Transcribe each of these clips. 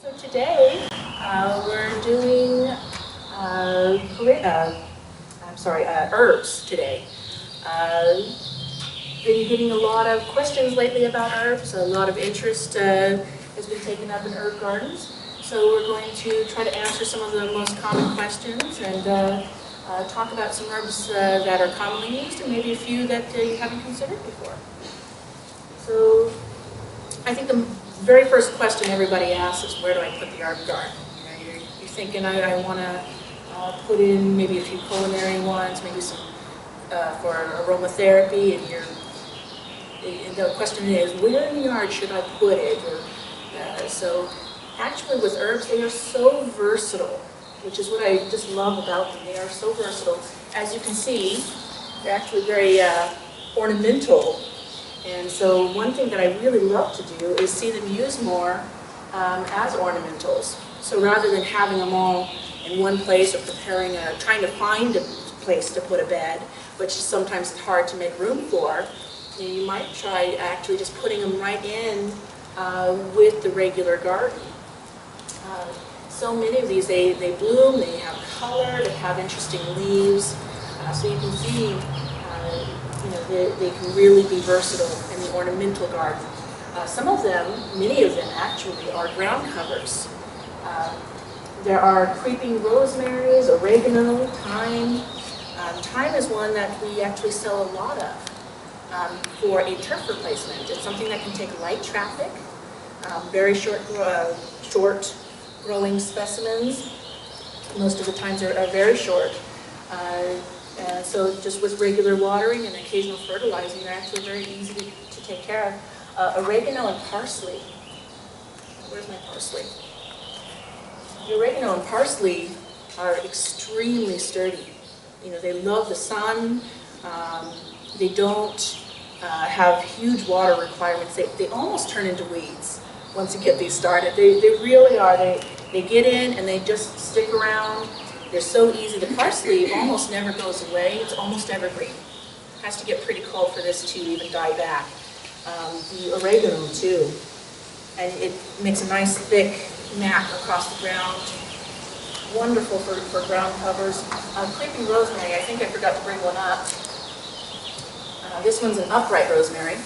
So today we're doing herbs today. Been getting a lot of questions lately about herbs. A lot of interest has been taken up in herb gardens. So we're going to try to answer some of the most common questions and talk about some herbs that are commonly used and maybe a few that you haven't considered before. So I think the very first question everybody asks is, where do I put the herb garden? You know, you're thinking, I want to put in maybe a few culinary ones, maybe some for aromatherapy, and the question is, where in the yard should I put it? So actually with herbs, they are so versatile, which is what I just love about them. They are so versatile. As you can see, they're actually very ornamental. And so one thing that I really love to do is see them used more as ornamentals. So rather than having them all in one place or trying to find a place to put a bed, which sometimes it's hard to make room for, you might try actually just putting them right in with the regular garden. So many of these, they bloom, they have color, they have interesting leaves. So you can see they can really be versatile in the ornamental garden. Some of them, many of them actually, are ground covers. There are creeping rosemaries, oregano, thyme. Thyme is one that we actually sell a lot of for a turf replacement. It's something that can take light traffic, very short growing specimens. Most of the times are very short. So just with regular watering and occasional fertilizing, they're actually very easy to take care of. Oregano and parsley. Where's my parsley? The oregano and parsley are extremely sturdy. You know, they love the sun. They don't have huge water requirements. They almost turn into weeds once you get these started. They really are. They get in and they just stick around. They're so easy. The parsley almost never goes away. It's almost evergreen. It has to get pretty cold for this to even die back. The oregano too. And it makes a nice thick mat across the ground. Wonderful for ground covers. Creeping rosemary, I think I forgot to bring one up. This one's an upright rosemary.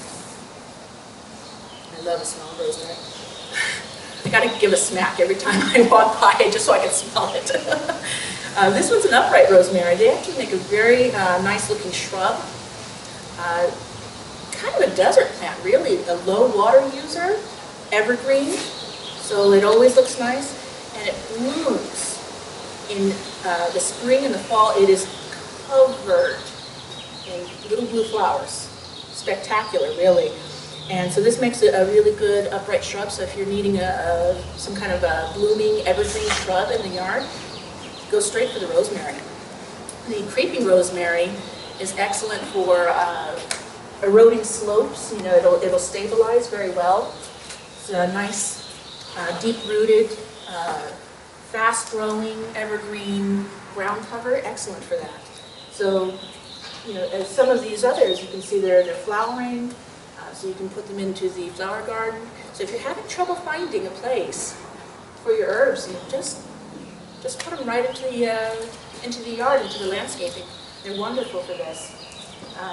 I love the smell of rosemary. I gotta give a smack every time I walk by just so I can smell it. This one's an upright rosemary. They actually make a very nice looking shrub. Kind of a desert plant, really. A low water user, evergreen, so it always looks nice. And it blooms in the spring and the fall. It is covered in little blue flowers. Spectacular, really. And so this makes it a really good upright shrub. So if you're needing some kind of a blooming evergreen shrub in the yard, go straight for the rosemary. The creeping rosemary is excellent for eroding slopes. You know, it'll stabilize very well. It's a nice, deep-rooted, fast-growing evergreen ground cover. Excellent for that. So, you know, as some of these others, you can see they're flowering. So you can put them into the flower garden. So if you're having trouble finding a place for your herbs, you know, just put them right into the yard, into the landscaping. They're wonderful for this.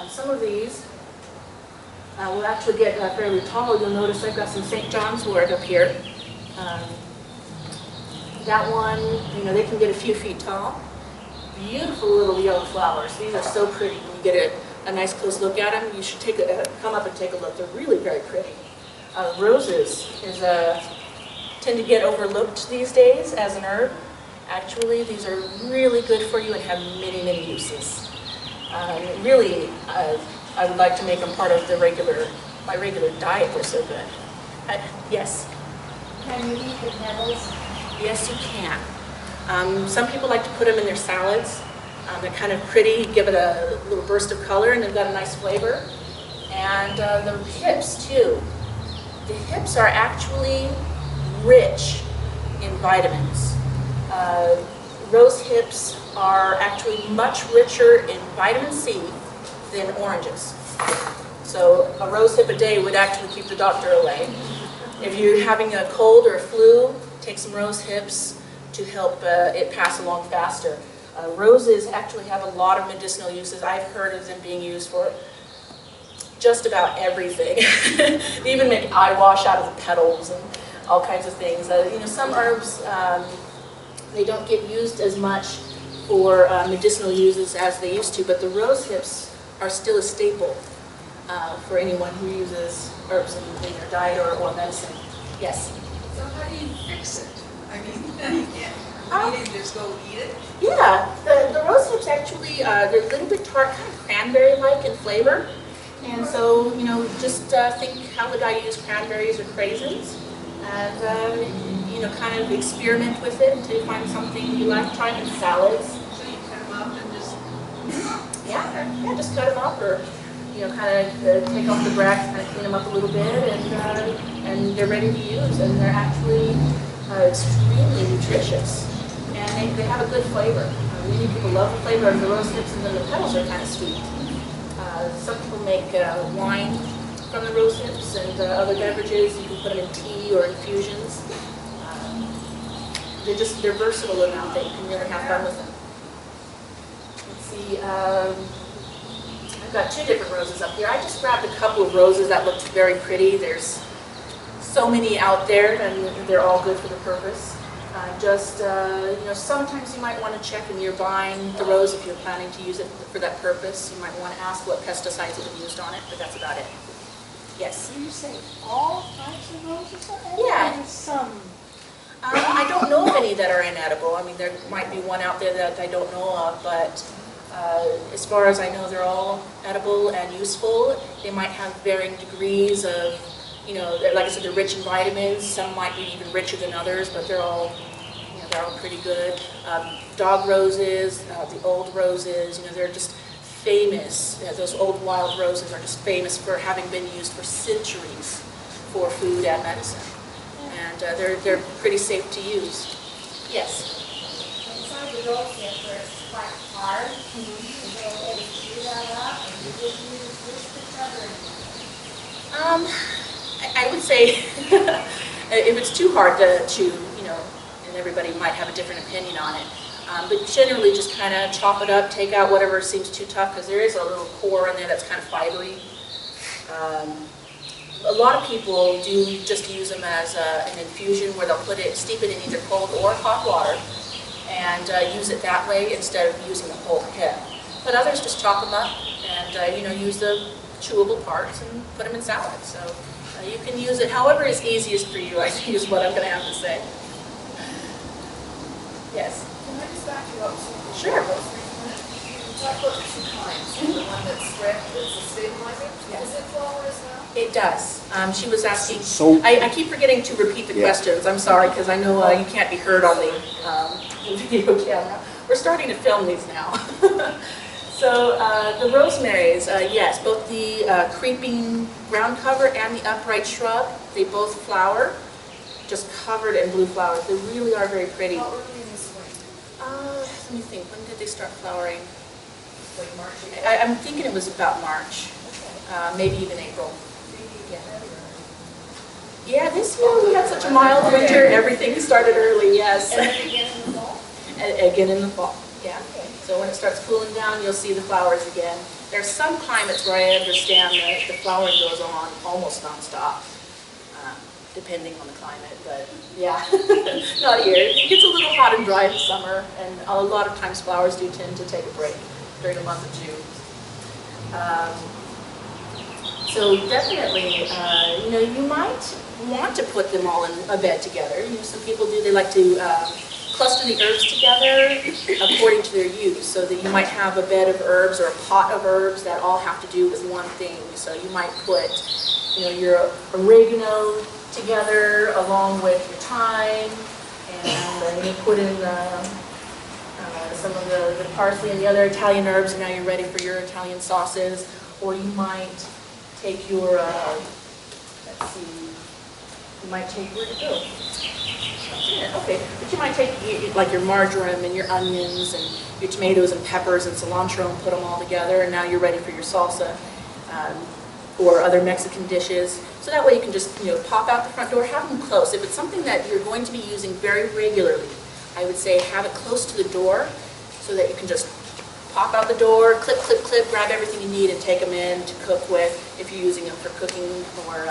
Some of these will actually get fairly tall. You'll notice I've got some St. John's wort up here. That one, you know, they can get a few feet tall. Beautiful little yellow flowers. These are so pretty. When you get a nice close look at them, you should come up and take a look. They're really very pretty. Roses tend to get overlooked these days as an herb. Actually, these are really good for you and have many, many uses. Really, I would like to make them part of my regular diet. They're so good. Yes? Can you eat the petals? Yes, you can. Some people like to put them in their salads. They're kind of pretty, give it a little burst of color, and they've got a nice flavor. And the hips, too. The hips are actually rich in vitamins. Rose hips are actually much richer in vitamin C than oranges. So a rose hip a day would actually keep the doctor away. If you're having a cold or a flu, take some rose hips to help it pass along faster. Roses actually have a lot of medicinal uses. I've heard of them being used for just about everything. They even make eye wash out of the petals and all kinds of things. Some herbs, they don't get used as much for medicinal uses as they used to, but the rose hips are still a staple for anyone who uses herbs in their diet or medicine. Yes? So how do you fix it? I mean, you can't just go eat it? Yeah, the rose hips actually, they're a little bit tart, kind of cranberry-like in flavor. And so, just think, how would I use cranberries or craisins? And, kind of experiment with it until you find something you like. Try it in salads. So you cut them up and just... Yeah, just cut them up, or kind of take off the bracts, kind of clean them up a little bit, and they're ready to use. And they're actually extremely nutritious, and they have a good flavor. Many people love the flavor of the rose hips, and then the petals are kind of sweet. Some people make wine from the rose hips, and other beverages. You can put them in tea or infusions. They're versatile enough that you can really have fun with them. Let's see, I've got 2 different roses up here. I just grabbed a couple of roses that looked very pretty. There's so many out there, and they're all good for the purpose. Sometimes you might want to check when you're buying the rose, if you're planning to use it for that purpose. You might want to ask what pesticides have been used on it, but that's about it. Yes? So you say all types of roses are edible? Yeah. Or some? I don't know of any that are inedible. I mean, there might be one out there that I don't know of, but as far as I know, they're all edible and useful. They might have varying degrees of, like I said, they're rich in vitamins. Some might be even richer than others, but they're all pretty good. Dog roses, the old roses, they're just famous. Those old wild roses are just famous for having been used for centuries for food and medicine. And they're pretty safe to use. Yes? Inside the rose hip where it's quite hard, you go ahead and chew that up, and you just use this to cover it. I would say if it's too hard to chew, and everybody might have a different opinion on it, but generally just kind of chop it up, take out whatever seems too tough, because there is a little core in there that's kind of fibery. A lot of people do just use them as an infusion, where they'll steep it in either cold or hot water, and use it that way instead of using the whole hip. But others just chop them up and use the chewable parts and put them in salads. So you can use it however is easiest for you, I think, is what I'm going to have to say. Yes? Can I just back you up? Sure. You talked about the 2 kinds. The one that's red, that's a stabilizer. Yes. Does it flower as well? It does. She was asking, So- I keep forgetting to repeat the questions. I'm sorry, because I know you can't be heard on the video camera. We're starting to film these now. So the rosemaries, yes, both the creeping ground cover and the upright shrub, they both flower, just covered in blue flowers. They really are very pretty. How early in the spring? Let me think, when did they start flowering? Like March? I'm thinking it was about March, maybe even April. Yeah, this year we had such a mild winter, everything started early, yes. And then again in the fall? Again in the fall, yeah. So when it starts cooling down, you'll see the flowers again. There's some climates where I understand that the flowering goes on almost nonstop, depending on the climate, but yeah, not here. It gets a little hot and dry in the summer, and a lot of times flowers do tend to take a break during the month of June. So definitely, you might want to put them all in a bed together. Some people do, they like to cluster the herbs together according to their use, so that you might have a bed of herbs or a pot of herbs that all have to do with one thing. So you might put, your oregano together along with your thyme, and you put in some of the parsley and the other Italian herbs, and now you're ready for your Italian sauces. Or you might take your, let's see, you might take, where'd it go? Okay, but you might take like your marjoram and your onions and your tomatoes and peppers and cilantro and put them all together, and now you're ready for your salsa or other Mexican dishes. So that way you can just, pop out the front door, have them close. If it's something that you're going to be using very regularly, I would say have it close to the door so that you can just pop out the door, clip, clip, clip, grab everything you need and take them in to cook with. If you're using them for cooking or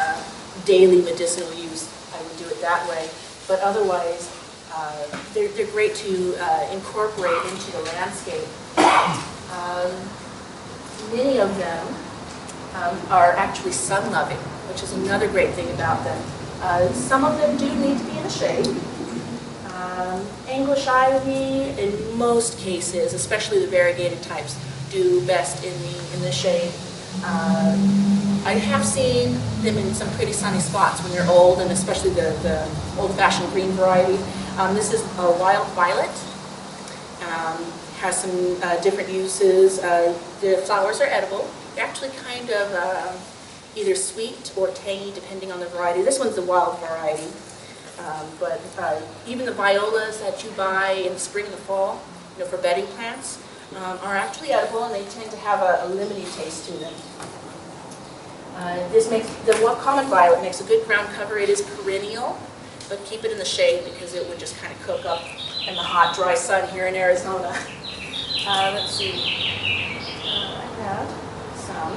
daily medicinal use, I would do it that way. But otherwise, they're great to incorporate into the landscape. Many of them are actually sun-loving, which is another great thing about them. Some of them do need to be in the shade. English ivy, in most cases, especially the variegated types, do best in the shade. I have seen them in some pretty sunny spots when they're old, and especially the old-fashioned green variety. This is a wild violet. Has some different uses. The flowers are edible. They're actually kind of either sweet or tangy, depending on the variety. This one's the wild variety. But even the violas that you buy in the spring and the fall, for bedding plants, are actually edible, and they tend to have a lemony taste to them. This makes the common violet makes a good ground cover. It is perennial, but keep it in the shade because it would just kind of cook up in the hot, dry sun here in Arizona. Let's see. I have some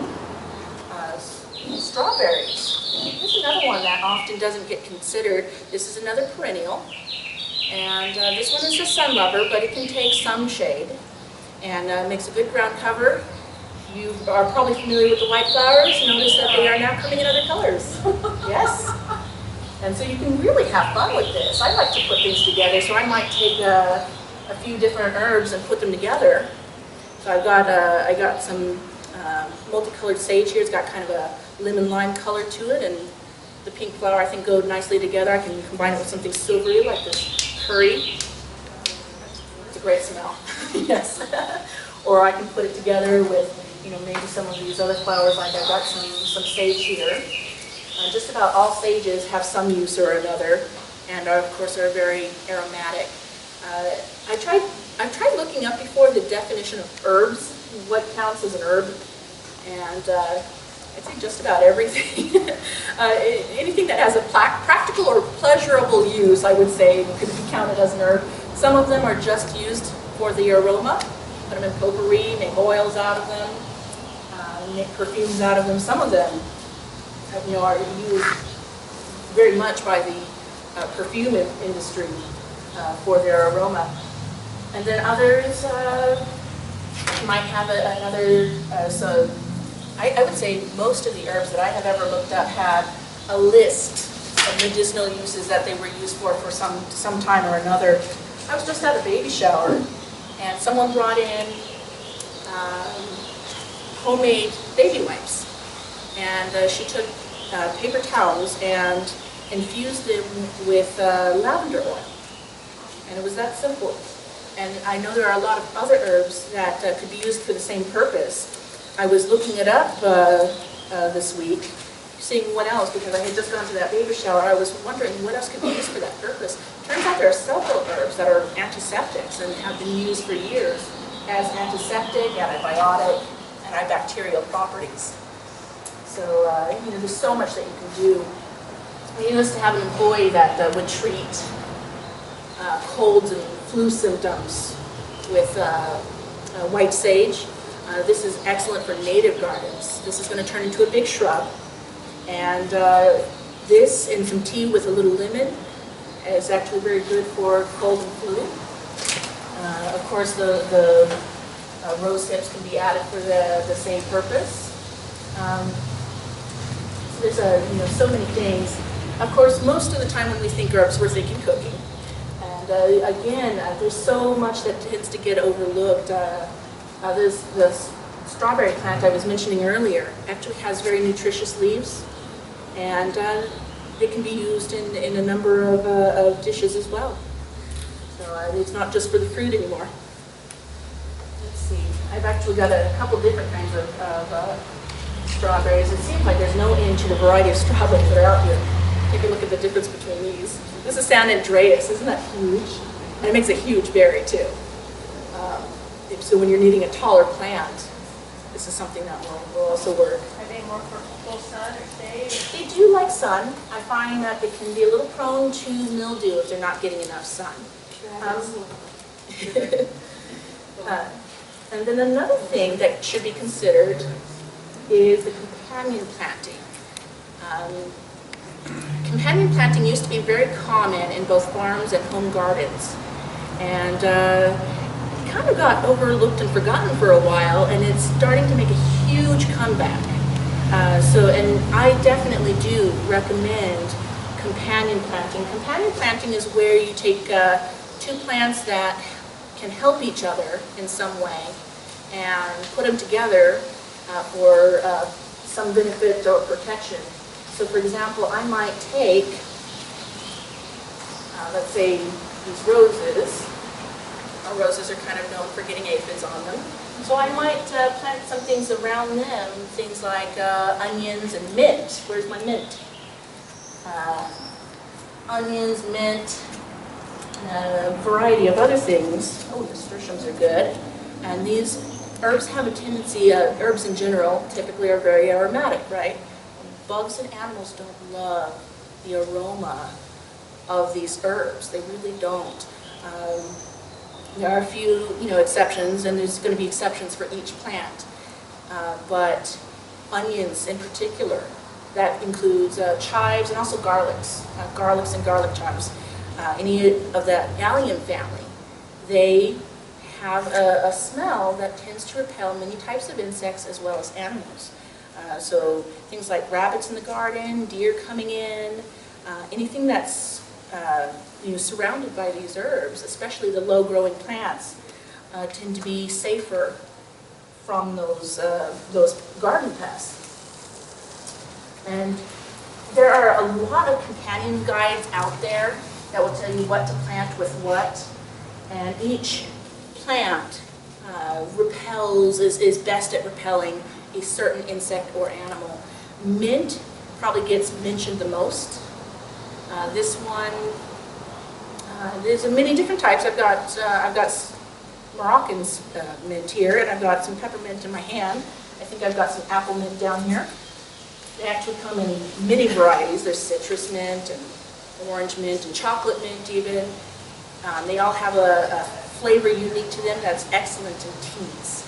strawberries. This is another one that often doesn't get considered. This is another perennial, and this one is a sun lover, but it can take some shade and makes a good ground cover. You are probably familiar with the white flowers. Notice that they are now coming in other colors. Yes. And so you can really have fun with this. I like to put things together, so I might take a few different herbs and put them together. So I got some multicolored sage here. It's got kind of a lemon lime color to it, and the pink flower I think go nicely together. I can combine it with something silvery like this curry. It's a great smell. Yes. Or I can put it together with maybe some of these other flowers. Like I've got some sage here. Just about all sages have some use or another, and of course are very aromatic. I tried looking up before the definition of herbs, what counts as an herb, and I'd say just about everything. Anything that has a practical or pleasurable use, I would say, could be counted as an herb. Some of them are just used for the aroma. Put them in potpourri, make oils out of them, make perfumes out of them. Some of them are used very much by the perfume industry for their aroma. And then others might have another, so I would say most of the herbs that I have ever looked up have a list of medicinal uses that they were used for some time or another. I was just at a baby shower, and someone brought in homemade baby wipes. And she took paper towels and infused them with lavender oil. And it was that simple. And I know there are a lot of other herbs that could be used for the same purpose. I was looking it up this week, seeing what else, because I had just gone to that baby shower. I was wondering what else could be used for that purpose. Turns out there are several herbs that are antiseptics and have been used for years as antiseptic, antibiotic, antibacterial properties. So, there's so much that you can do. We used to have an employee that would treat colds and flu symptoms with white sage. This is excellent for native gardens. This is going to turn into a big shrub. And this and some tea with a little lemon is actually very good for cold and flu. Of course, the rose hips can be added for the same purpose. So there's so many things. Of course, most of the time when we think herbs, we're thinking cooking. And again, there's so much that tends to get overlooked. This strawberry plant I was mentioning earlier actually has very nutritious leaves, and they can be used in a number of dishes as well. So it's not just for the fruit anymore. Let's see. I've actually got a couple different kinds of strawberries. It seems like there's no end to the variety of strawberries that are out here. Take a look at the difference between these. This is San Andreas. Isn't that huge? And it makes a huge berry too. So when you're needing a taller plant, this is something that will also work. they more for full sun or shade? They do like sun. I find that they can be a little prone to mildew if they're not getting enough sun. And then another thing that should be considered is the companion planting. Companion planting used to be very common in both farms and home gardens. And it kind of got overlooked and forgotten for a while, and it's starting to make a huge comeback. And I definitely do recommend companion planting. Companion planting is where you take two plants that can help each other in some way and put them together for some benefit or protection. So for example, I might take, let's say, these roses. Our roses are kind of known for getting aphids on them. So I might plant some things around them, things like onions and mint. Where's my mint? Onions, mint, a variety of other things. Oh, nasturtiums are good. And these herbs have a tendency, herbs in general typically are very aromatic, right? Bugs and animals don't love the aroma of these herbs. They really don't. There are a few, exceptions, and there's going to be exceptions for each plant. But onions in particular, that includes chives and also garlics and garlic chives. Any of the allium family, they have a smell that tends to repel many types of insects as well as animals. So things like rabbits in the garden, deer coming in, anything that's surrounded by these herbs, especially the low-growing plants, tend to be safer from those garden pests. And there are a lot of companion guides out there that will tell you what to plant with what, and each plant is best at repelling a certain insect or animal. Mint probably gets mentioned the most. This one, there's many different types. I've got Moroccan's mint here, and I've got some peppermint in my hand. I think I've got some apple mint down here. They actually come in many varieties. There's citrus mint and orange mint and chocolate mint even. They all have a flavor unique to them that's excellent in teas.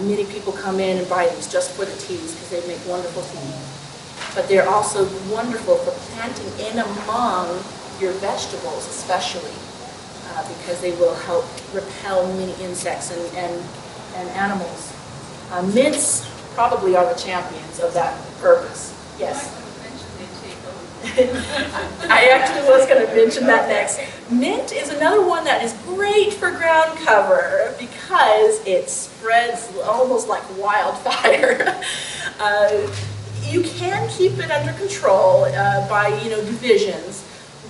Many people come in and buy these just for the teas because they make wonderful tea. But they're also wonderful for planting in among your vegetables especially, because they will help repel many insects and animals. Mints probably are the champions of that purpose. Yes? I actually was going to mention that next. Mint is another one that is great for ground cover because it spreads almost like wildfire. You can keep it under control by divisions,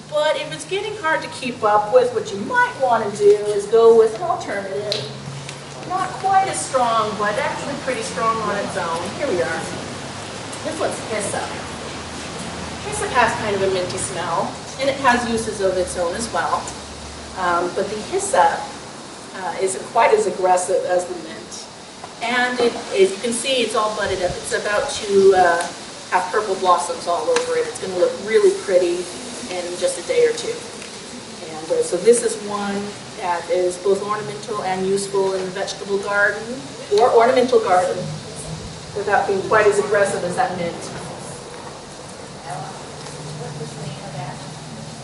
but if it's getting hard to keep up with, what you might want to do is go with an alternative. Not quite as strong, but actually pretty strong on its own. Here we are. This one's hyssop. Hyssop has kind of a minty smell, and it has uses of its own as well. But the hyssop isn't quite as aggressive as the mint. And as you can see, it's all budded up. It's about to have purple blossoms all over it. It's going to look really pretty in just a day or two. And so this is one that is both ornamental and useful in the vegetable garden, or ornamental garden, without being quite as aggressive as that mint.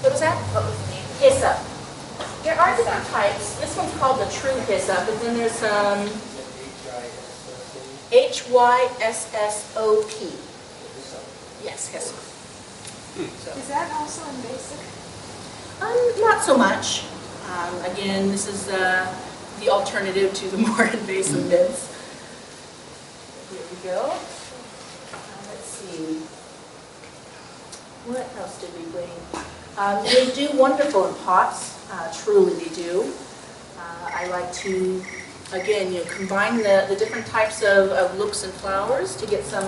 What was that? What was the name? Hyssop. There are different types. This one's called the true hyssop, and then there's Hyssop. Yes, hyssop. Is that also invasive? Not so much. Again, this is the alternative to the more invasive mints. Here we go. Let's see. What else did we bring? They do wonderful in pots. Truly they do. I like to, again, combine the different types of looks and flowers to get some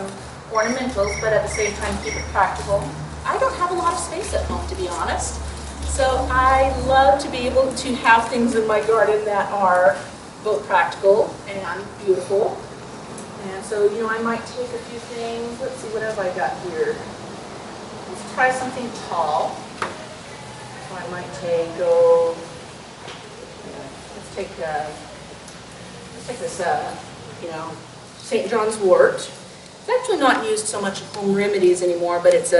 ornamentals, but at the same time keep it practical. I don't have a lot of space at home, to be honest. So I love to be able to have things in my garden that are both practical and beautiful. And so, you know, I might take a few things. Let's see, what have I got here? Let's try something tall. So I might let's take this, you know, St. John's wort. It's actually not used so much in home remedies anymore, but it's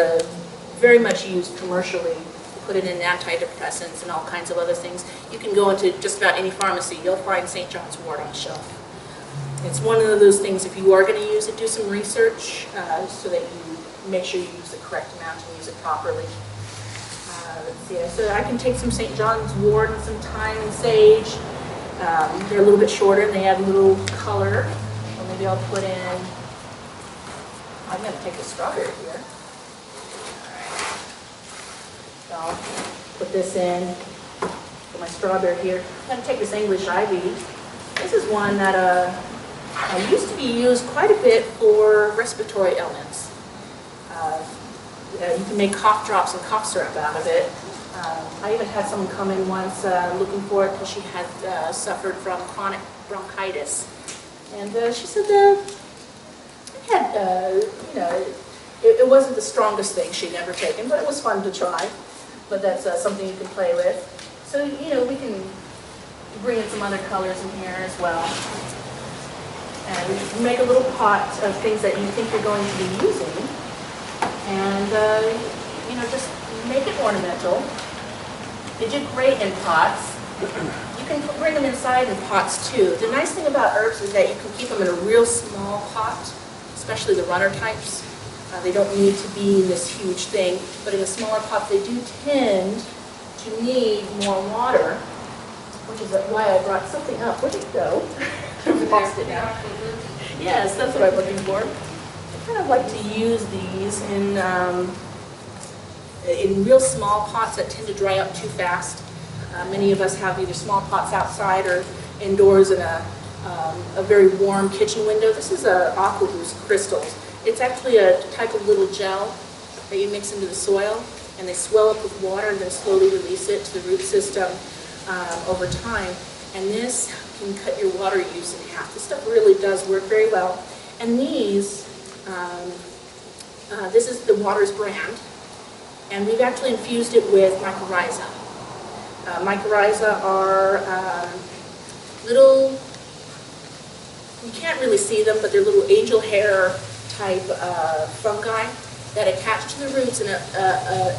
very much used commercially. Put it in antidepressants and all kinds of other things. You can go into just about any pharmacy, you'll find St. John's wort on the shelf. It's one of those things, if you are going to use it, do some research so that you make sure you use the correct amount and use it properly. Let's see, so I can take some St. John's wort and some thyme and sage. They're a little bit shorter and they add a little color. So maybe I'll put in, I'm going to take the strawberry here. So I'll put this in, put my strawberry here. I'm going to take this English ivy. This is one that used to be used quite a bit for respiratory ailments. You can make cough drops and cough syrup out of it. I even had someone come in once looking for it because she had suffered from chronic bronchitis. And she said it wasn't the strongest thing she'd ever taken, but it was fun to try. But that's something you can play with. So, you know, we can bring in some other colors in here as well. And make a little pot of things that you think you're going to be using. And, you know, just make it ornamental. They do great in pots. You can bring them inside in pots too. The nice thing about herbs is that you can keep them in a real small pot, especially the runner types. They don't need to be in this huge thing, but in a smaller pot they do tend to need more water, which is why I brought something up. Where'd it go? I lost it now. Yes, that's what I'm looking for. I kind of like to use these in real small pots that tend to dry up too fast. Many of us have either small pots outside or indoors in a very warm kitchen window. This is Aqua Boost crystals. It's actually a type of little gel that you mix into the soil, and they swell up with water and then slowly release it to the root system over time. And this can cut your water use in half. This stuff really does work very well. And these, this is the Waters brand, and we've actually infused it with mycorrhiza. Mycorrhiza are little, you can't really see them, but they're little angel hair type fungi that attach to the roots and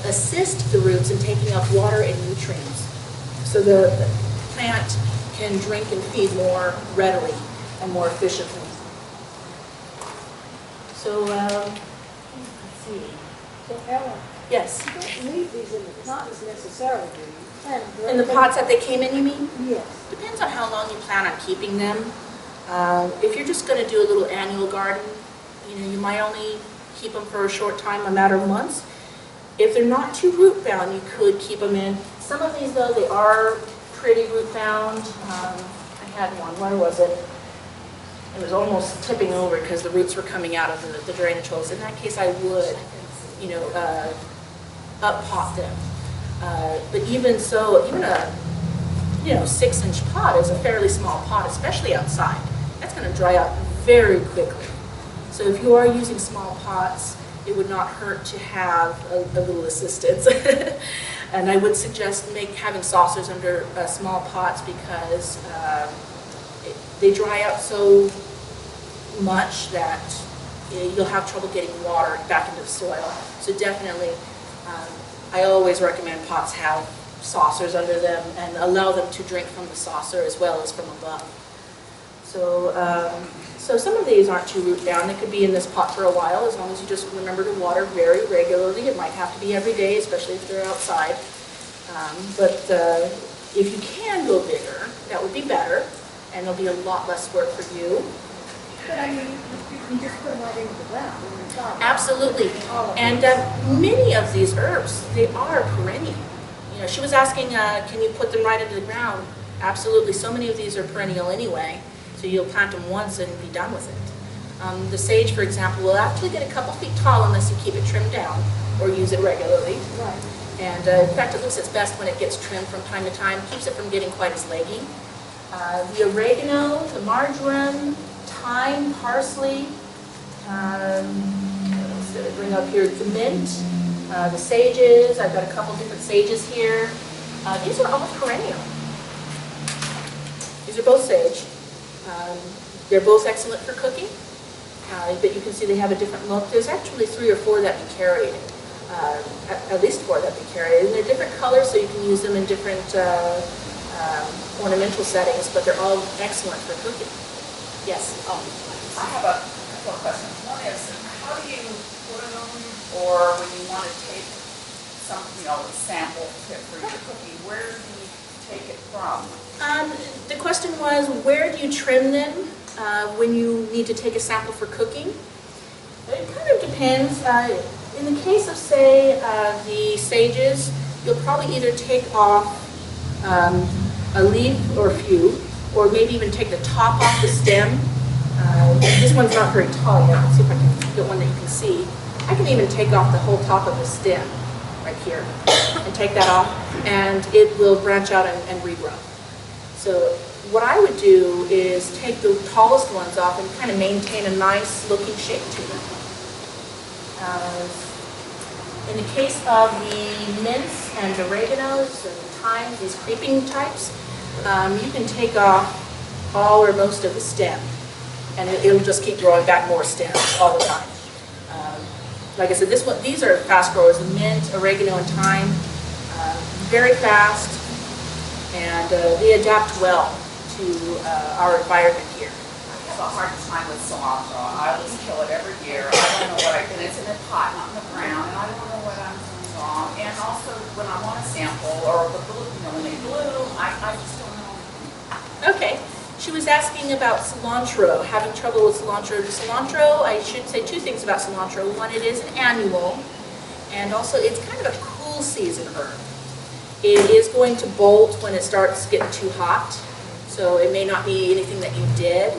assist the roots in taking up water and nutrients. So the plant can drink and feed more readily and more efficiently. So, let's see. So Ellen, Yes. you don't leave these in the pots necessarily, do you? Plant them In the directly- pots that they came in, you mean? Yes. Depends on how long you plan on keeping them. If you're just going to do a little annual garden, you know, you might only keep them for a short time, a matter of months. If they're not too root bound, you could keep them in. Some of these, though, they are pretty root bound. I had one. Where was it? It was almost tipping over because the roots were coming out of the drainage holes. In that case, I would, you know, up-pot them. But even so, even a 6-inch pot is a fairly small pot, especially outside. That's going to dry up very quickly. So if you are using small pots, it would not hurt to have a little assistance. And I would suggest having saucers under small pots because they dry up so much that you'll have trouble getting water back into the soil. So definitely, I always recommend pots have saucers under them and allow them to drink from the saucer as well as from above. So some of these aren't too root bound. They could be in this pot for a while as long as you just remember to water very regularly. It might have to be every day, especially if they're outside. But if you can go bigger, that would be better, and there'll be a lot less work for you. But I mean, you can just put them right into the ground. In the top. Absolutely. And many of these herbs, they are perennial. You know, she was asking, can you put them right into the ground? Absolutely. So many of these are perennial anyway, so you'll plant them once and be done with it. The sage, for example, will actually get a couple feet tall unless you keep it trimmed down or use it regularly. Right. And in fact, it looks its best when it gets trimmed from time to time. Keeps it from getting quite as leggy. The oregano, the marjoram, thyme, parsley, let's bring up here the mint, the sages. I've got a couple different sages here. These are all perennial. These are both sage. They're both excellent for cooking, but you can see they have a different look. There's actually 3 or 4 that we carried, at least 4 that we carried, and they're different colors, so you can use them in different ornamental settings, but they're all excellent for cooking. Yes? I have a couple of questions. One is, how do you put them, or when you want to take some, a sample tip for your cooking, where do you take it from? The question was, where do you trim them when you need to take a sample for cooking? It kind of depends. In the case of, say, the sages, you'll probably either take off a leaf or a few, or maybe even take the top off the stem. This one's not very tall yet. Let's see if I can get one that you can see. I can even take off the whole top of the stem right here and take that off, and it will branch out and regrow. So what I would do is take the tallest ones off and kind of maintain a nice looking shape to them. In the case of the mints and oreganos and thymes, these creeping types, you can take off all or most of the stem, and it'll just keep growing back more stems all the time. Like I said, these are fast growers, the mint, oregano, and thyme, very fast, and they adapt well to our environment here. I have a hard time with cilantro. I always kill it every year. I don't know what and it's in a pot, not in the ground, and I don't know what I'm doing wrong. And also, when I want a sample, or the blue, when they bloom, I just don't know. Okay. She was asking about cilantro, having trouble with cilantro. Cilantro, I should say 2 things about cilantro. One, it is an annual, and also it's kind of a cool season herb. It is going to bolt when it starts getting too hot, so it may not be anything that you did.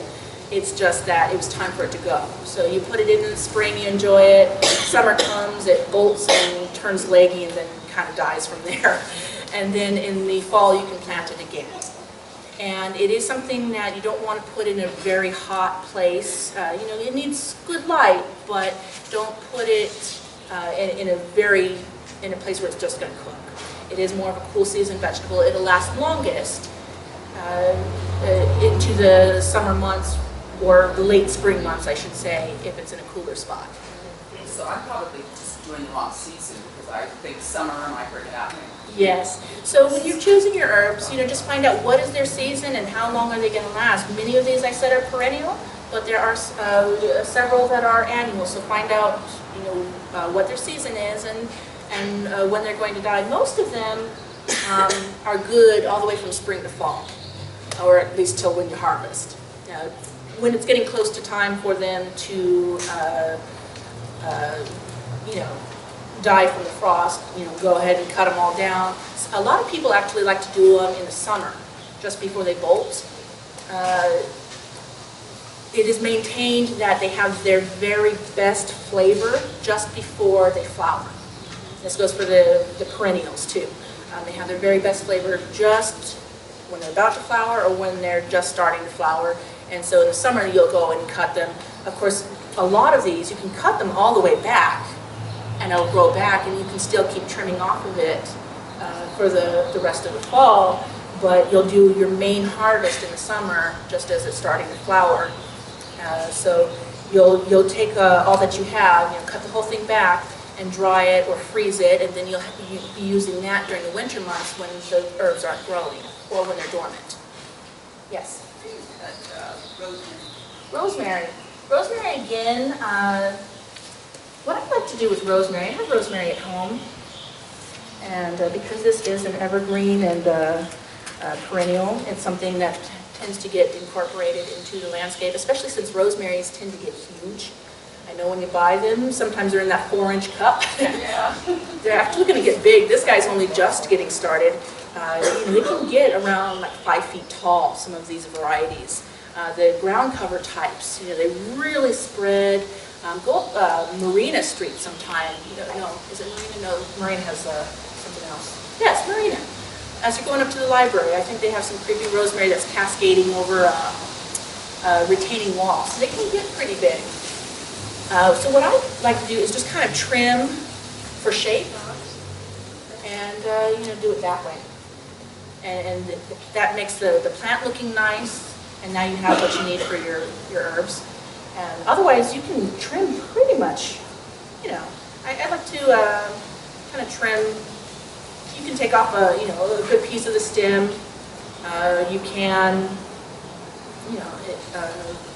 It's just that it was time for it to go. So you put it in the spring, you enjoy it. Summer comes, it bolts and turns leggy and then kind of dies from there. And then in the fall, you can plant it again. And it is something that you don't want to put in a very hot place. It needs good light, but don't put it in a place where it's just going to cook. It is more of a cool season vegetable. It'll last longest into the summer months, or the late spring months, I should say, if it's in a cooler spot. So I'm probably just doing the wrong season, because I think summer might bring it out. Yes. So when you're choosing your herbs, just find out what is their season and how long are they going to last. Many of these I said are perennial, but there are several that are annual. So find out, what their season is and when they're going to die. Most of them are good all the way from spring to fall, or at least till when you harvest. When it's getting close to time for them to, die from the frost, go ahead and cut them all down. A lot of people actually like to do them in the summer, just before they bolt. It is maintained that they have their very best flavor just before they flower. This goes for the perennials too. They have their very best flavor just when they're about to flower or when they're just starting to flower. And so in the summer you'll go and cut them. Of course, a lot of these, you can cut them all the way back and it'll grow back, and you can still keep trimming off of it for the rest of the fall, but you'll do your main harvest in the summer just as it's starting to flower. So you'll take all that you have, cut the whole thing back and dry it or freeze it, and then you'll be using that during the winter months when the herbs aren't growing or when they're dormant. Yes? Rosemary. Rosemary again, what I like to do with rosemary, I have rosemary at home, and because this is an evergreen and perennial, it's something that tends to get incorporated into the landscape, especially since rosemaries tend to get huge. I know when you buy them, sometimes they're in that 4-inch cup. Yeah. They're actually going to get big. This guy's only just getting started. They can get around like 5 feet tall, some of these varieties. The ground cover types, they really spread. Go up Marina Street sometime. No, is it Marina? No, Marina has something else. Yes, Marina. As you're going up to the library, I think they have some creepy rosemary that's cascading over retaining wall. So they can get pretty big. So what I like to do is just kind of trim for shape and do it that way. And that makes the plant looking nice, and now you have what you need for your herbs. And otherwise, you can trim pretty much, I like to kind of trim. You can take off a good piece of the stem. You can,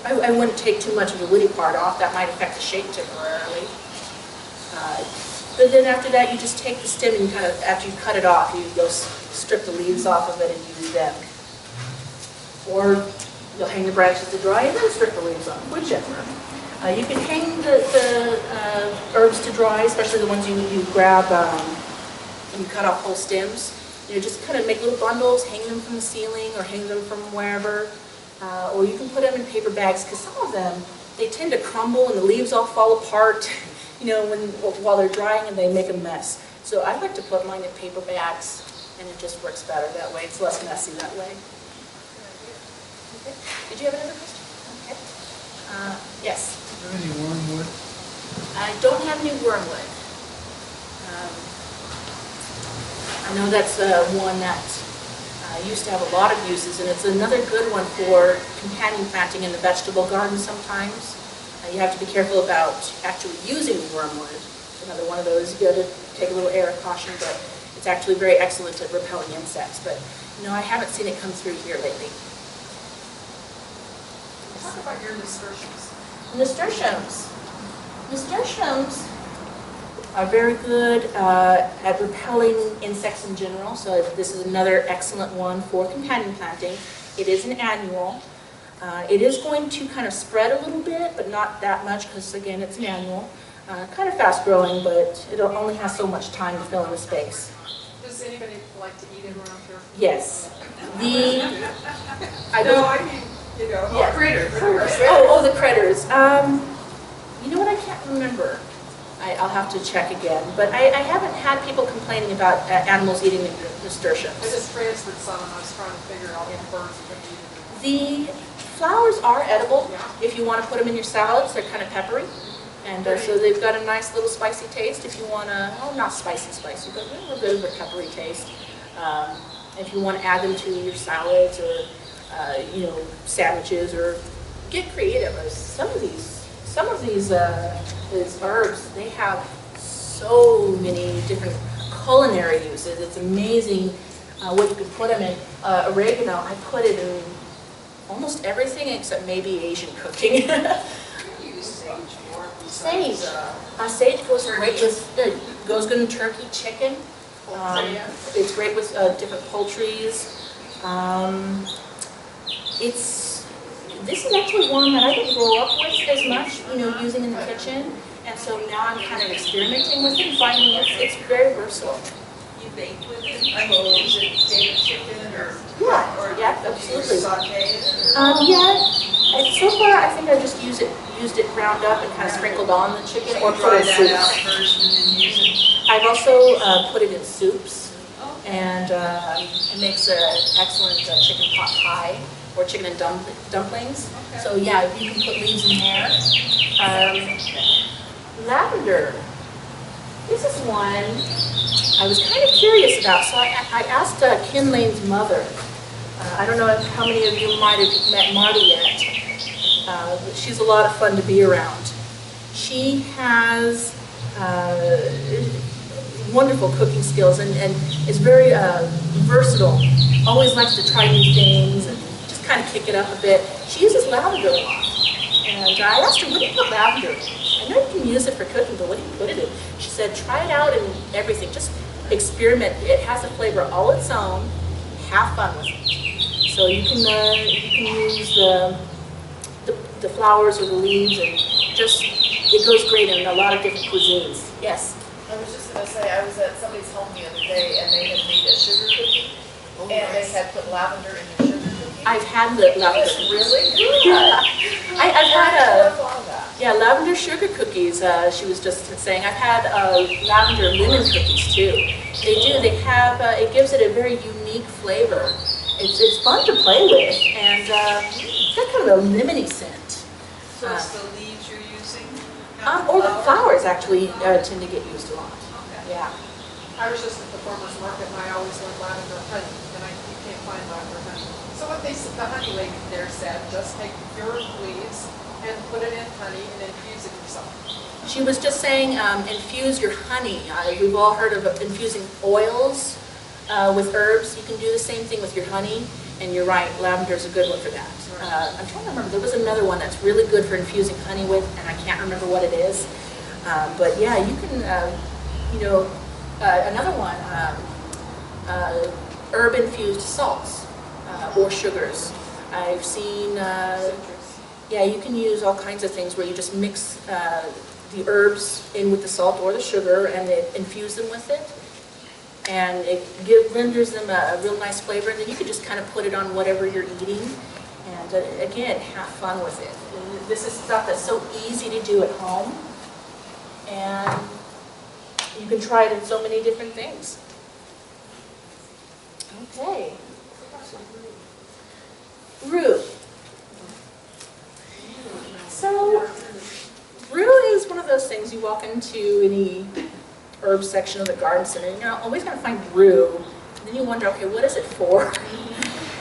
I wouldn't take too much of the woody part off. That might affect the shape temporarily. But then after that, you just take the stem and after you cut it off, you go strip the leaves off of it and use them. Or you'll hang the branches to dry and then strip the leaves off, whichever. You can hang the herbs to dry, especially the ones you grab and you cut off whole stems. Just kind of make little bundles, hang them from the ceiling or hang them from wherever. Or you can put them in paper bags, because some of them, they tend to crumble and the leaves all fall apart, while they're drying, and they make a mess. So I like to put mine in paper bags, and it just works better that way. It's less messy that way. Okay. Did you have another question? Okay. Yes? Is there any wormwood? I don't have any wormwood. I know that's one that used to have a lot of uses, and it's another good one for companion planting in the vegetable garden sometimes. You have to be careful about actually using wormwood. It's another one of those. You got to take a little air of caution, but it's actually very excellent at repelling insects. But I haven't seen it come through here lately. Talk about your nasturtiums. Nasturtiums. Nasturtiums are very good at repelling insects in general, so this is another excellent one for companion planting. It is an annual. It is going to kind of spread a little bit, but not that much, because again, it's an annual. Kind of fast growing, but it only has so much time to fill in the space. Does anybody like to eat it around here? Yes. Critters. Oh, the critters. You know what, I can't remember. I'll have to check again, but I haven't had people complaining about animals eating the nasturtiums. I just transferred some, and I was trying to figure out if birds are going to eat it. The flowers are edible. Yeah. If you want to put them in your salads, they're kind of peppery. And so they've got a nice little spicy taste if you want to, not spicy, but a little bit of a peppery taste. If you want to add them to your salads or, sandwiches, or get creative. Some of these herbs, they have so many different culinary uses. It's amazing what you can put them in. Oregano, I put it in almost everything except maybe Asian cooking. Sage. Sage goes great with good in turkey, chicken. It's great with different poultries. This is actually one that I didn't grow up with as much, using in the kitchen. And so now I'm kind of experimenting with it and finding it's very versatile. You bake with it? I mean, is it baked chicken or? Yeah, absolutely. Saute it? Yeah. And so far, I think I just used it ground up and kind of sprinkled on the chicken, or put it in Dry that out soups. first and then use it? I've also put it in soups, and it makes an excellent chicken pot pie or chicken and dumplings. Okay. So yeah, you can put leaves in there. Lavender. This is one I was kind of curious about, so I asked Ken Lane's mother. I don't know how many of you might have met Marty yet, but she's a lot of fun to be around. She has wonderful cooking skills and is very versatile. Always likes to try new things and just kind of kick it up a bit. She uses lavender a lot. And I asked her, what do you put lavender in? I know you can use it for cooking, but what do you put it in? She said, try it out in everything. Just experiment. It has a flavor all its own. Have fun with it. So you can use the flowers or the leaves, and just it goes great in a lot of different cuisines. Yes. I was just going to say, I was at somebody's home the other day, and they had made a sugar cookie, and they had put lavender in their sugar cookie. I've had the lavender. It's really good. I've had never thought of that. lavender sugar cookies. She was just saying. I've had lavender lemon cookies too. They have. It gives it a very unique flavor. It's fun to play with, and It's got kind of a lemony scent. So it's the leaves you're using? Or the flowers actually tend to get used a lot. Okay. Yeah. I was just at the farmer's market and I always want lavender honey, and you can't find lavender honey. So what the honey lady there said, just take your leaves and put it in honey and infuse it yourself. She was just saying infuse your honey. We've all heard of infusing oils with herbs. You can do the same thing with your honey, and you're right, lavender is a good one for that. I'm trying to remember, there was another one that's really good for infusing honey with, and I can't remember what it is. But yeah, you can, another one, herb-infused salts or sugars. I've seen, yeah, you can use all kinds of things where you just mix the herbs in with the salt or the sugar and infuse them with it. And it renders them a real nice flavor, and then you can just kind of put it on whatever you're eating. And again, have fun with it. And this is stuff that's so easy to do at home, and you can try it in so many different things. Okay. Rue. So, rue is one of those things you walk into any herb section of the garden center, and you're always going to find rue. And then you wonder, okay, what is it for?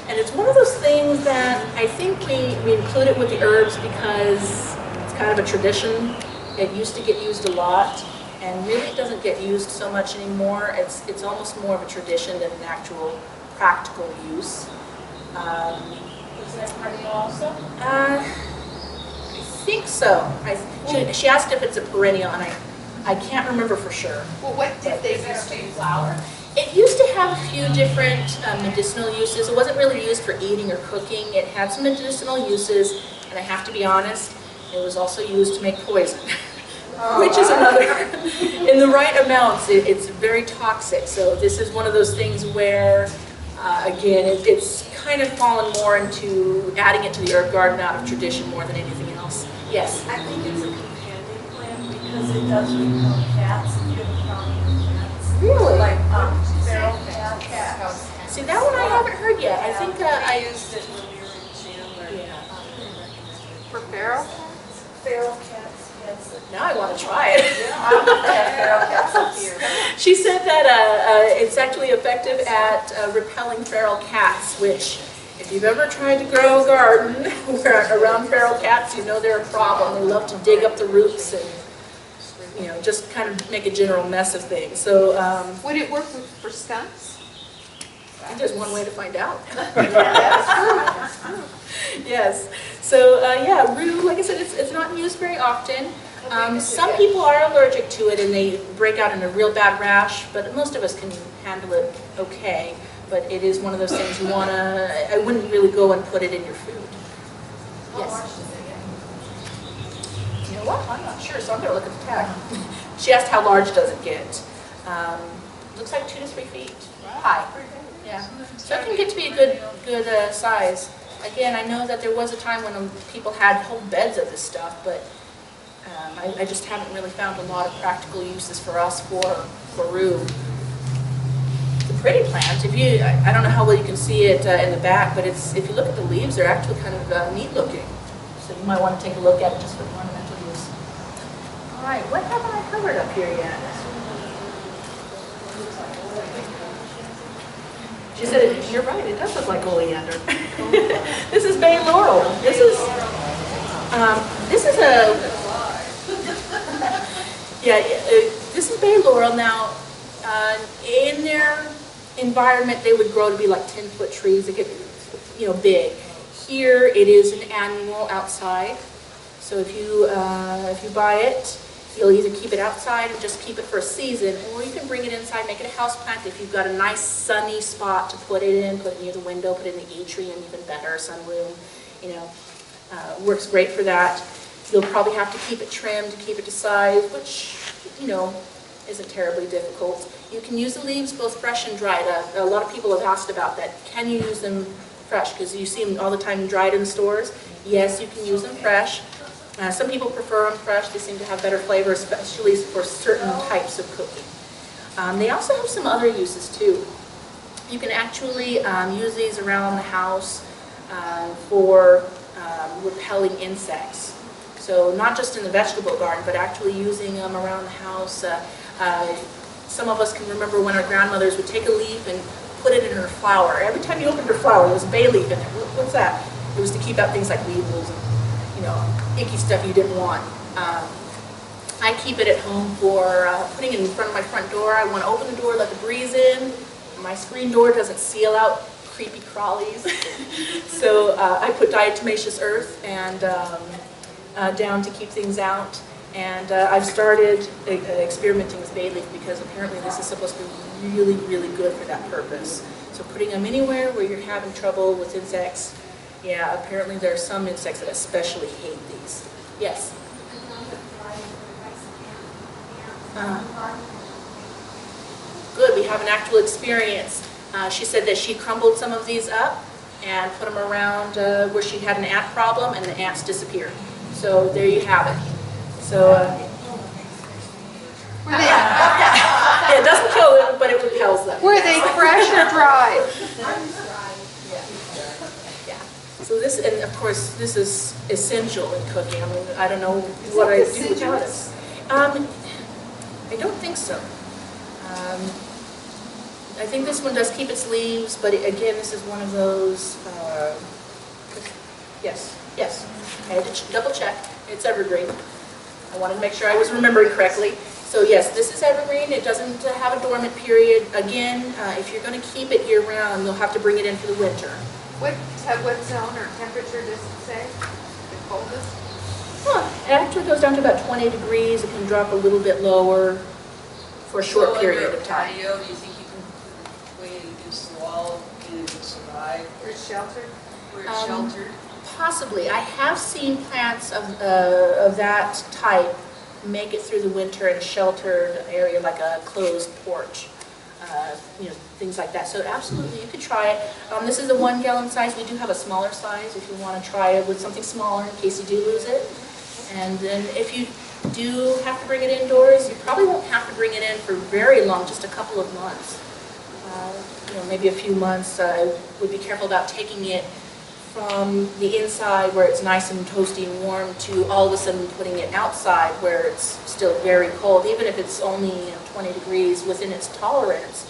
And it's one of those things that I think we include it with the herbs because it's kind of a tradition. It used to get used a lot, and really it doesn't get used so much anymore. It's almost more of a tradition than an actual practical use. Is that perennial also? I think so. She asked if it's a perennial, and I can't remember for sure. Well, what did they use to flour? It used to have a few different medicinal uses. It wasn't really used for eating or cooking. It had some medicinal uses, and I have to be honest, it was also used to make poison, which is another. In the right amounts, it's very toxic. So this is one of those things where, again, it's kind of fallen more into adding it to the herb garden out of tradition more than anything else. Yes? I think it's a companion plant because it does repel cats if you have a problem with cats. Really? Like feral cats. See, that one I haven't heard yet. I think I I used it when we were in Chandler. Yeah. For feral? Feral cats, yes. Now I want to try it. Feral cats up here. She said that it's actually effective at repelling feral cats, which, if you've ever tried to grow a garden around feral cats, you know they're a problem. They love to dig up the roots and, just kind of make a general mess of things. So Would it work for skunks? I think there's one way to find out. Yes. So yeah, rue, like I said, it's not used very often. Some people are allergic to it and they break out in a real bad rash, but most of us can handle it okay. But it is one of those things you want to, I wouldn't really go and put it in your food. Yes. You know what? I'm not sure, so I'm going to look at the tag. She asked how large does it get. Looks like 2 to 3 feet high. Yeah. So it can get to be a good size. Again, I know that there was a time when people had whole beds of this stuff, but I just haven't really found a lot of practical uses for us for rue. It's a pretty plant. I don't know how well you can see it in the back, but if you look at the leaves, they're actually kind of neat looking. So you might want to take a look at it just for ornamental use. All right, what haven't I covered up here yet? She said, you're right, it does look like oleander. This is bay laurel. This is bay laurel. Now, in their environment, they would grow to be like 10-foot trees. They get, big. Here, it is an annual outside. So if you buy it, you'll either keep it outside and just keep it for a season, or you can bring it inside, make it a house plant. If you've got a nice sunny spot to put it in, put it near the window, put it in the atrium, even better, sunroom, works great for that. You'll probably have to keep it trimmed to keep it to size, which, isn't terribly difficult. You can use the leaves both fresh and dried. A lot of people have asked about that. Can you use them fresh? Because you see them all the time dried in stores. Yes, you can use them fresh. Some people prefer them fresh. They seem to have better flavor, especially for certain types of cooking. They also have some other uses too. You can actually use these around the house for repelling insects. So not just in the vegetable garden, but actually using them around the house. Some of us can remember when our grandmothers would take a leaf and put it in her flour. Every time you opened her flour, there was a bay leaf in it. What's that? It was to keep out things like weevils and, you know, icky stuff you didn't want. I keep it at home for putting it in front of my front door. I want to open the door, let the breeze in. My screen door doesn't seal out creepy crawlies. So I put diatomaceous earth and down to keep things out. And I've started experimenting with bay leaf because apparently this is supposed to be really, really good for that purpose. So putting them anywhere where you're having trouble with insects, yeah, apparently there are some insects that especially hate these. Yes? Good, we have an actual experience. She said that she crumbled some of these up and put them around where she had an ant problem, and the ants disappeared. So there you have it. So it doesn't kill them, but it repels them. Were they fresh or dry? Yeah. So this, and of course, this is essential in cooking. I mean, I don't know what I do without it. I don't think so. I think this one does keep its leaves, but again, this is one of those. Yes, yes. I had to double check. It's evergreen. I wanted to make sure I was remembering correctly. So yes, this is evergreen. It doesn't have a dormant period. Again, if you're going to keep it year-round, you'll have to bring it in for the winter. What zone or temperature does it say? The coldest? It actually goes down to about 20 degrees. It can drop a little bit lower for a short period of time. Patio, do you think you can put it against the wall and it will survive? Or sheltered? Where it's sheltered? Possibly. I have seen plants of that type make it through the winter in a sheltered area, like a closed porch, you know, things like that. So absolutely, you could try it. This is a 1 gallon size. We do have a smaller size if you want to try it with something smaller in case you do lose it. And then if you do have to bring it indoors, you probably won't have to bring it in for very long, just a couple of months. You know, maybe a few months. I would be careful about taking it from the inside where it's nice and toasty and warm to all of a sudden putting it outside where it's still very cold, even if it's only 20 degrees within its tolerance.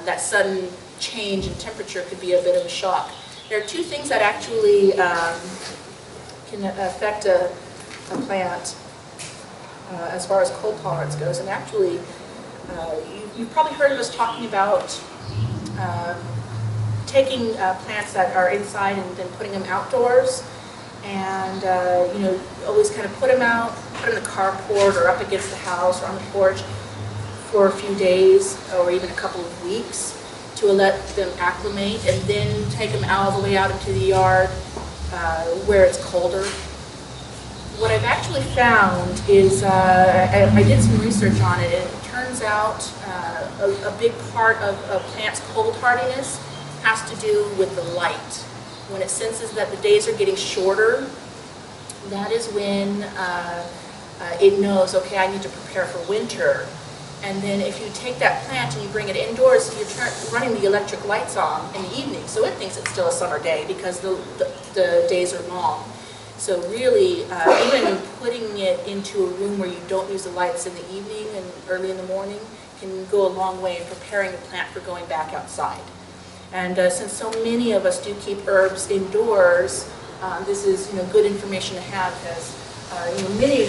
That sudden change in temperature could be a bit of a shock. There are two things that actually can affect a plant as far as cold tolerance goes, and actually you've probably heard of us talking about taking plants that are inside and then putting them outdoors, and you know, always kind of put them out, put them in the carport or up against the house or on the porch for a few days or even a couple of weeks to let them acclimate, and then take them all the way out into the yard where it's colder. What I've actually found is, I did some research on it, and it turns out a big part of a plant's cold hardiness has to do with the light. When it senses that the days are getting shorter, that is when it knows, okay, I need to prepare for winter. And then if you take that plant and you bring it indoors, you're running the electric lights on in the evening, so it thinks it's still a summer day because the days are long. So really, even putting it into a room where you don't use the lights in the evening and early in the morning can go a long way in preparing the plant for going back outside. And since so many of us do keep herbs indoors, this is good information to have, because many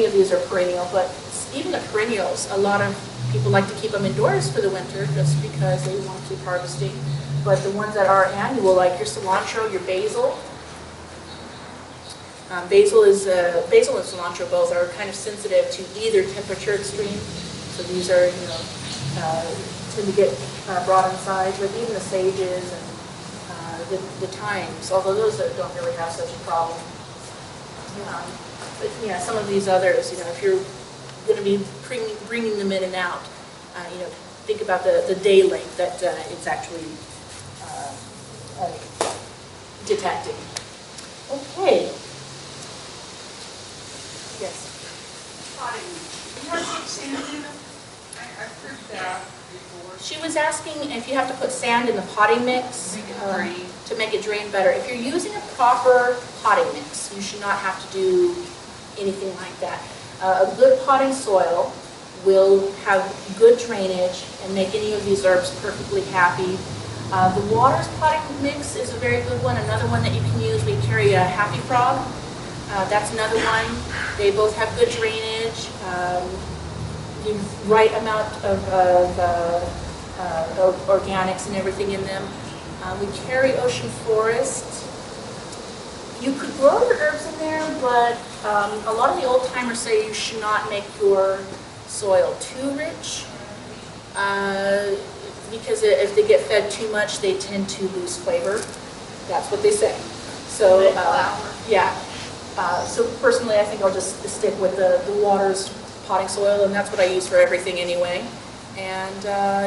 of these are perennial, but even the perennials, a lot of people like to keep them indoors for the winter just because they want to keep harvesting. But the ones that are annual, like your cilantro, your basil, basil and cilantro both are kind of sensitive to either temperature extreme. So these are, tend to get brought inside, but even the sages and the thymes, although those don't really have such a problem. But yeah, some of these others, if you're going to be bringing them in and out, think about the day length that it's actually detecting. Okay. Yes. Potting. You have some sand in them? I I've heard that before. She was asking if you have to put sand in the potting mix to make it drain better. If you're using a proper potting mix, you should not have to do anything like that. A good potting soil will have good drainage and make any of these herbs perfectly happy. The water's potting mix is a very good one. Another one that you can use, we carry a Happy Frog. That's another one. They both have good drainage, the right amount of organics and everything in them. We carry Ocean Forest. You could grow your herbs in there, but a lot of the old timers say you should not make your soil too rich, because if they get fed too much, they tend to lose flavor. That's what they say. So yeah. So personally, I think I'll just stick with the water's potting soil, and that's what I use for everything anyway. And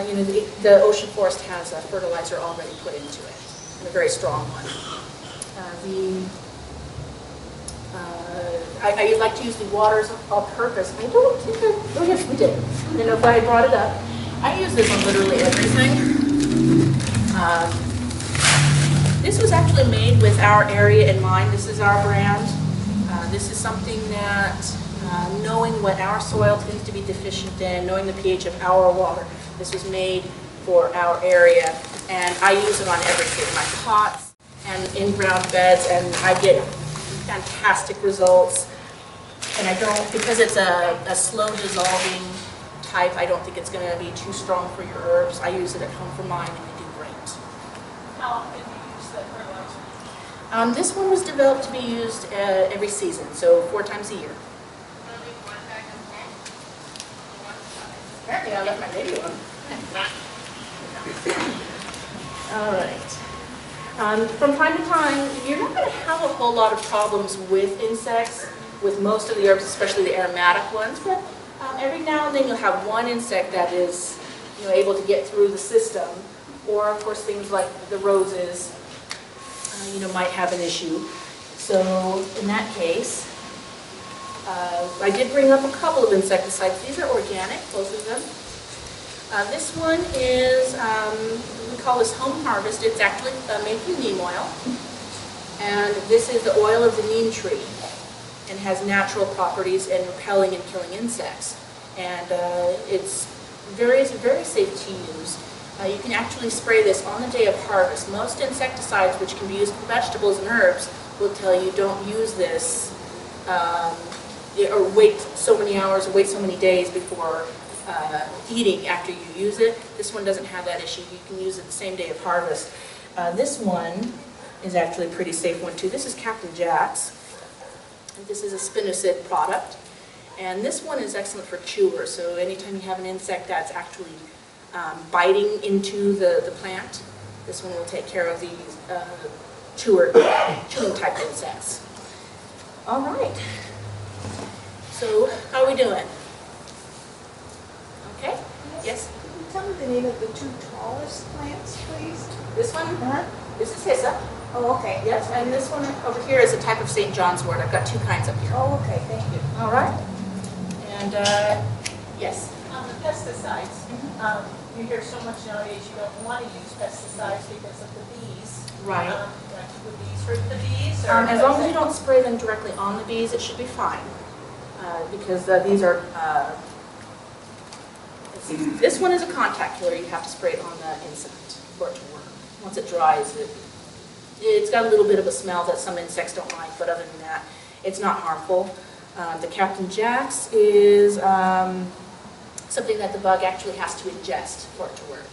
you know, the Ocean Forest has a fertilizer already put into it, and a very strong one. I like to use the waters all purpose. I don't think oh yes, we did. I don't know if I brought it up. I use this on literally everything. This was actually made with our area in mind. This is our brand. This is something that, knowing what our soil tends to be deficient in, knowing the pH of our water, this was made for our area. And I use it on everything, my pots and in-ground beds, and I get fantastic results. And I don't, because it's a slow dissolving type, I don't think it's going to be too strong for your herbs. I use it at home for mine, and they do great. How often do you use that fertilizer? This one was developed to be used every season, so 4 times a year. Apparently I left my baby one. All right. From time to time, you're not going to have a whole lot of problems with insects, with most of the herbs, especially the aromatic ones, but every now and then you'll have one insect that is, you know, able to get through the system, or of course things like the roses, you know, might have an issue. So in that case, I did bring up a couple of insecticides. These are organic, both of them. This one is, we call this Home Harvest. It's actually made from neem oil. And this is the oil of the neem tree, and has natural properties in repelling and killing insects. And it's very safe to use. You can actually spray this on the day of harvest. Most insecticides, which can be used for vegetables and herbs, will tell you don't use this, or wait so many hours, or wait so many days before eating after you use it. This one doesn't have that issue. You can use it the same day of harvest. This one is actually a pretty safe one too. This is Captain Jack's. This is a spinosyd product. And this one is excellent for chewers. So anytime you have an insect that's actually biting into the plant, this one will take care of these chewing type insects. All right. So how are we doing? Okay? Yes? Can you tell me the name of the 2 tallest plants, please? This one? This is hyssop. Oh, okay. Yes, and this one over here is a type of St. John's wort. I've got 2 kinds up here. Oh, okay, thank you. All right. And yes. On the pesticides, you hear so much nowadays you don't want to use pesticides because of the bees. Right. Like, do the bees hurt the bees? Or As long as you don't spray them directly on the bees, it should be fine. Because these are, this one is a contact killer. You have to spray it on the insect for it to work. Once it dries, it's got a little bit of a smell that some insects don't like, but other than that, it's not harmful. The Captain Jack's is something that the bug actually has to ingest for it to work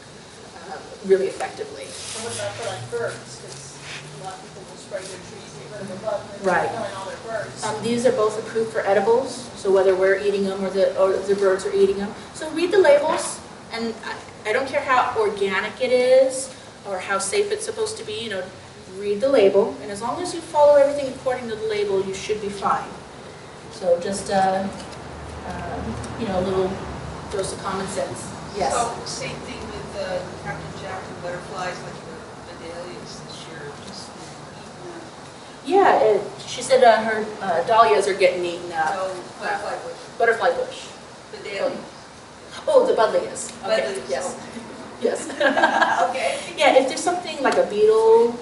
really effectively. And what about for like birds? Because a lot of people will spray their trees, get rid of the bug, and then Right. they're killing all their birds. These are both approved for edibles, so whether we're eating them or the birds are eating them. So read the labels, and I don't care how organic it is or how safe it's supposed to be, you know, read the label, and as long as you follow everything according to the label, you should be fine. So just, you know, a little dose of common sense. Yes. So same thing with Captain Jack and butterflies, like the dahlias this year, just eating Yeah, she said her dahlias are getting eaten up. No, butterfly bush. Butterfly bush. The dahlia. Oh, the buddleias. Okay, Buddleias, yes. oh. Yes. Okay. Yeah, if there's something like a beetle,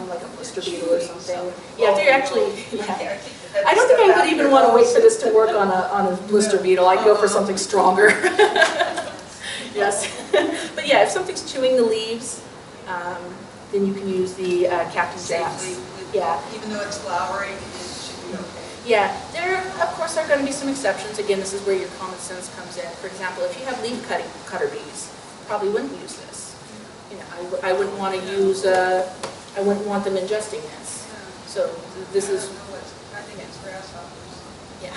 like a blister beetle or something. Yeah, if they're actually, yeah. I don't think I would even want to wait for this to work on a blister beetle. I'd go for something stronger. Yes. But yeah, if something's chewing the leaves, then you can use the Captain Jack's. Safely, Yeah. even though it's flowering, it should be okay. Yeah, there of course are going to be some exceptions. Again, this is where your common sense comes in. For example, if you have leaf cutter bees, probably wouldn't use this. You know, I wouldn't want to use, I wouldn't want them ingesting this. So this is, I think it's grasshoppers. yeah.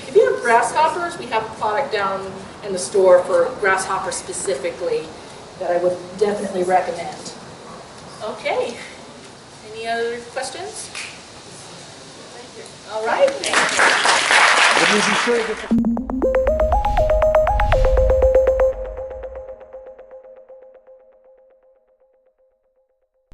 If you have grasshoppers, we have a product down in the store for grasshoppers specifically that I would definitely recommend. Okay. Any other questions? Thank you. All right. Would you be sure to get the